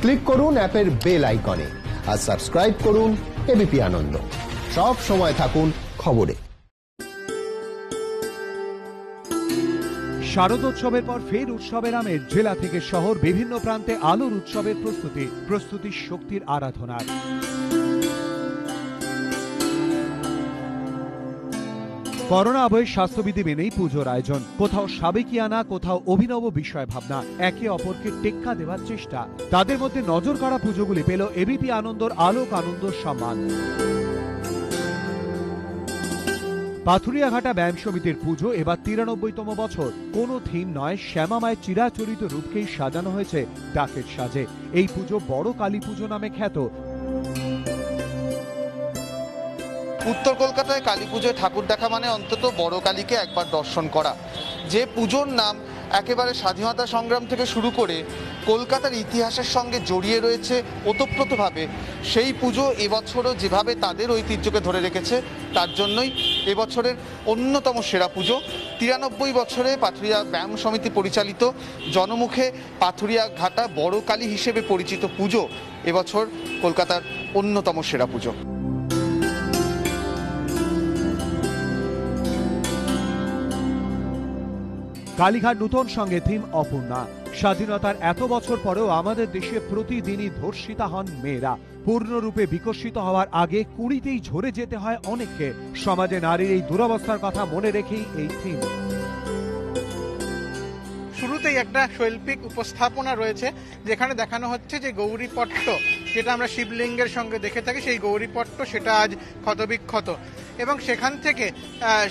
Click করুন অ্যাপের bell আইকনে আর সাবস্ক্রাইব করুন এবিপি আনন্দ। সব সময় থাকুন খবরে। শারদোৎসবের পর ফের উৎসবের আমেজ। জেলা থেকে শহর বিভিন্ন প্রান্তে আলোর উৎসবের প্রস্তুতি শক্তির আরাধনার। করোনা আবহে স্বাস্থ্যবিধি মেনেই পুজোর আয়োজন। কোথাও সাবেকিয়ানা, কোথাও অভিনব বিষয় ভাবনা, একে অপরকে টেক্কা দেওয়ার চেষ্টা। তাদের মধ্যে নজর কাড়া পুজোগুলি পেল এবিপি আনন্দর আলোক আনন্দ সম্মান। পাথুরিয়াঘাটা ব্যায়াম সমিতির পুজো এবার 93তম বছর। কোনো থিম নয়, শ্যামামায়ের চিরাচরিত রূপকেই সাজানো হয়েছে ডাকের সাজে। এই পুজো বড় কালী পুজো নামে খ্যাত। উত্তর কলকাতায় কালী পুজোয় ঠাকুর দেখা মানে অন্তত বড় কালীকে একবার দর্শন করা। যে পুজোর নাম একেবারে স্বাধীনতা সংগ্রাম থেকে শুরু করে কলকাতার ইতিহাসের সঙ্গে জড়িয়ে রয়েছে ওতপ্রোতভাবে, সেই পুজো এবছরও যেভাবে তাদের ঐতিহ্যকে ধরে রেখেছে, তার জন্যই এবছরের অন্যতম সেরা পুজো। 93 বছরে পাথুরিয়া ব্যায়াম সমিতি পরিচালিত জনমুখে পাথুরিয়াঘাটা বড় কালী হিসেবে পরিচিত পুজো এবছর কলকাতার অন্যতম সেরা পুজো। কালীঘাট নূতন সঙ্গে থিম অপূর্ণা। স্বাধীনতার এত বছর পরেও আমাদের দেশে প্রতিদিনই ধর্ষিতা হন মেয়েরা। পূর্ণরূপে বিকশিত হওয়ার আগে কুড়িতেই ঝরে যেতে হয় অনেককে। সমাজে নারীর এই দুরবস্থার কথা মনে রেখেই এই থিম। শুরুতেই একটা শৈল্পিক উপস্থাপনা রয়েছে, যেখানে দেখানো হচ্ছে যে গৌরীপট্ট, যেটা আমরা শিবলিঙ্গের সঙ্গে দেখে থাকি, সেই গৌরীপট্ট সেটা আজ ক্ষতবিক্ষত। এবং সেখান থেকে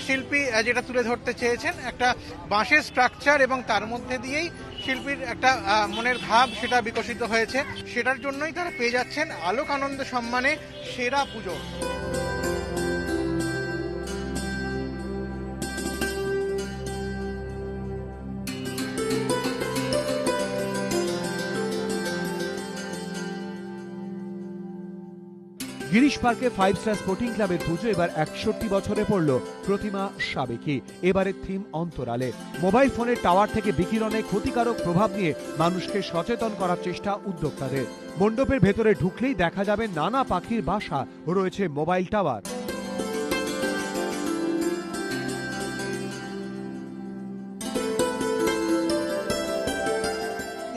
শিল্পী যেটা তুলে ধরতে চেয়েছেন একটা বাঁশের স্ট্রাকচার, এবং তার মধ্যে দিয়েই শিল্পীর একটা মনের ভাব সেটা বিকশিত হয়েছে। সেটার জন্যই তারা পেয়ে যাচ্ছেন আলোক আনন্দ সম্মানে সেরা পুজো। গিরিশ পার্কে 5 স্টার স্পোর্টিং ক্লাবের পুজো এবার 61 বছরে পড়ল। প্রতিমা সাবেকি। এবারের থিম অন্তরালে। মোবাইল ফোনের টাওয়ার থেকে বিকিরণে ক্ষতিকারক প্রভাব নিয়ে মানুষকে সচেতন করার চেষ্টা উদ্যোক্তাদের। মণ্ডপের ভেতরে ঢুকলেই দেখা যাবে নানা পাখির বাসা, রয়েছে মোবাইল টাওয়ার।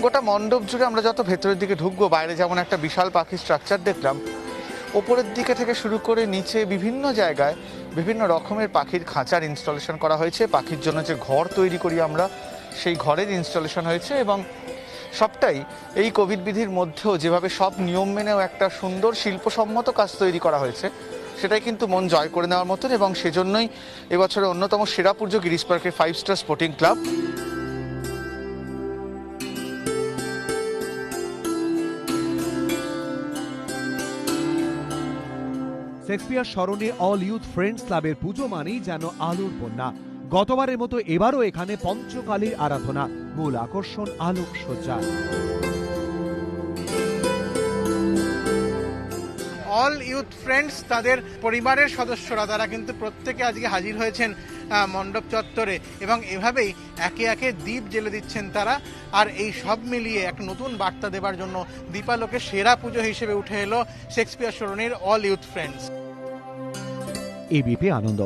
গোটা মণ্ডপ জুড়ে আমরা যত ভেতরের দিকে ঢুকবো, বাইরে যেমন একটা বিশাল পাখির স্ট্রাকচার দেখলাম, ওপরের দিকে থেকে শুরু করে নিচে বিভিন্ন জায়গায় বিভিন্ন রকমের পাখির খাঁচার ইনস্টলেশন করা হয়েছে। পাখির জন্য যে ঘর তৈরি করি আমরা, সেই ঘরের ইনস্টলেশন হয়েছে। এবং সবটাই এই কোভিড বিধির মধ্যেও যেভাবে সব নিয়ম মেনেও একটা সুন্দর শিল্পসম্মত কাজ তৈরি করা হয়েছে, সেটাই কিন্তু মন জয় করে নেওয়ার মতন। এবং সেজন্যই এবছরের অন্যতম সেরা পুজো গিরিশ পার্কের 5 স্টার স্পোর্টিং ক্লাব। শেক্সপিয়ার স্মরণে অল ইউথ ফ্রেন্ডস ক্লাবের পুজো মানেই যেন আলোর বন্যা। গতবারের মতো এবারও এখানে পঞ্চকালীর আরাধনা, মূল আকর্ষণ আলোকসজ্জা। অল ইউথ ফ্রেন্ডস, তাদের পরিবারের সদস্যরা, তারা কিন্তু প্রত্যেকে আজকে হাজির হয়েছেন মণ্ডপ চত্বরে, এবং এভাবেই একে একে দ্বীপ জ্বেলে দিচ্ছেন তারা। আর এই সব মিলিয়ে একটা নতুন বার্তা দেবার জন্য দীপালোকে সেরা পুজো হিসেবে উঠে এলো শেক্সপিয়ার সরণির অল ইউথ ফ্রেন্ডস। এবিপি আনন্দ।